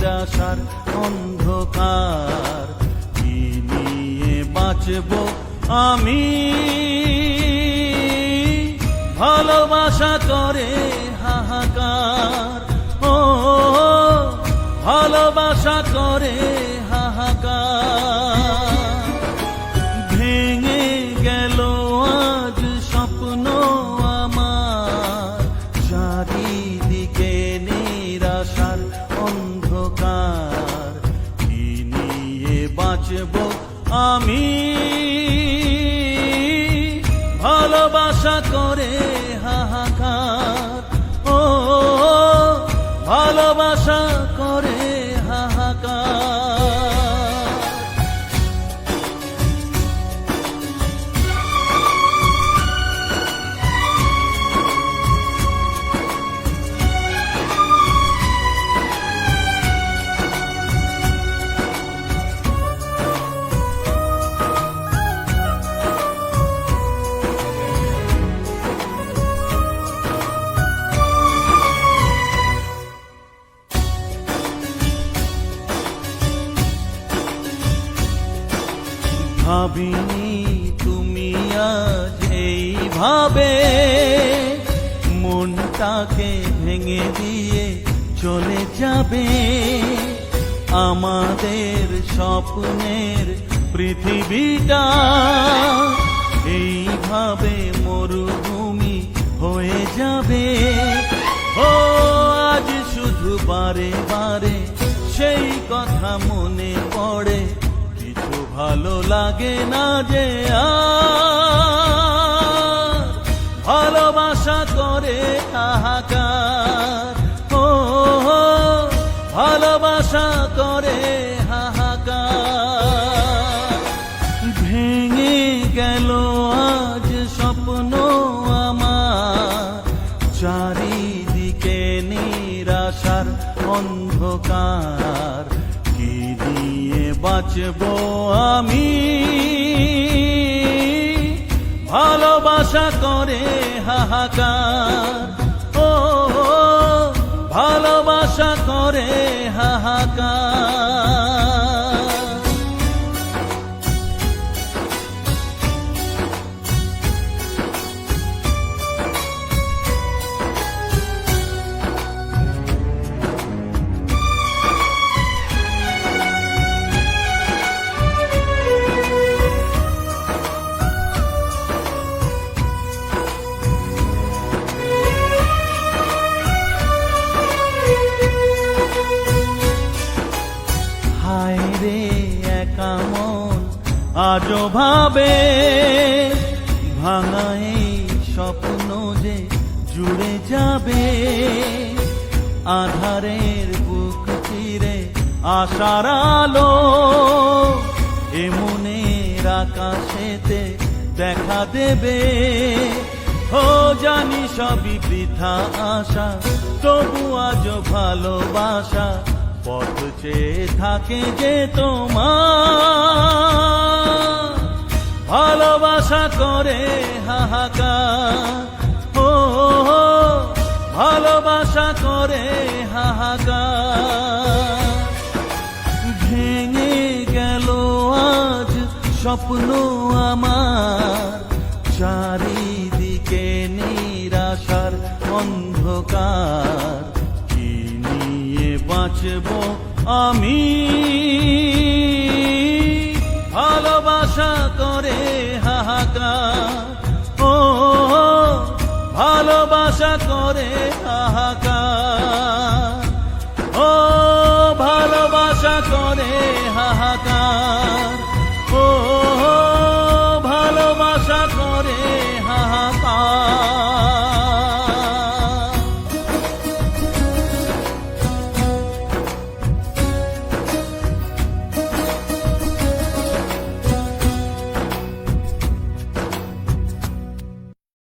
নিরাশার অন্ধকার, কি নিয়ে বাঁচব আমি? ভালোবাসা করে হাহাকার, ও ভালোবাসা করে হাহাকার। ভেঙে গেল আজ স্বপ্ন আমার, চারিদিকে নিরাশার অন্ধকার, কি নিয়ে বাঁচব আমি? ভালোবাসা করে হাহাকার, ও ভালোবাসা করে হাহাকার। ভাবিনি তুমি আজ এইভাবে মনটাকে ভেঙে দিয়ে চলে যাবে। আমাদের স্বপ্নের পৃথিবীটা এইভাবে মরুভূমি হয়ে যাবে। ও আজ শুধু বারে বারে সেই কথা মনে পড়ে, কিছু ভালো লাগে না যে আর। ভালোবাসা করে হাহাকার, ও ভালোবাসা করে হাহাকার। ভেঙে গেল আজ স্বপ্ন আমার, চারিদিকে নিরাশার অন্ধকার, কি নিয়ে বাঁচব আমি? ভালোবাসা করে হাহাকার, ও ভালোবাসা করে হাহাকার। হায় রে একা মন আজও ভাবে, ভাঙা এই স্বপ্ন যে জুড়ে যাবে। আধারের বুক চিরে আশার আলো, এ মনের আকাশেতে দেখা দেবে। ও জানি সবই বৃথা আশা, তবু আজ ভালোবাসা পথ চেয়ে থাকে যে তোমার। ভালোবাসা করে হাহাকার, ও ভালোবাসা করে হাহাকার। ভেঙে গেল আজ স্বপ্ন আমার, চারিদিকে নিরাশার অন্ধকার, কি নিয়ে বাঁচব আমি? ভালোবাসা করে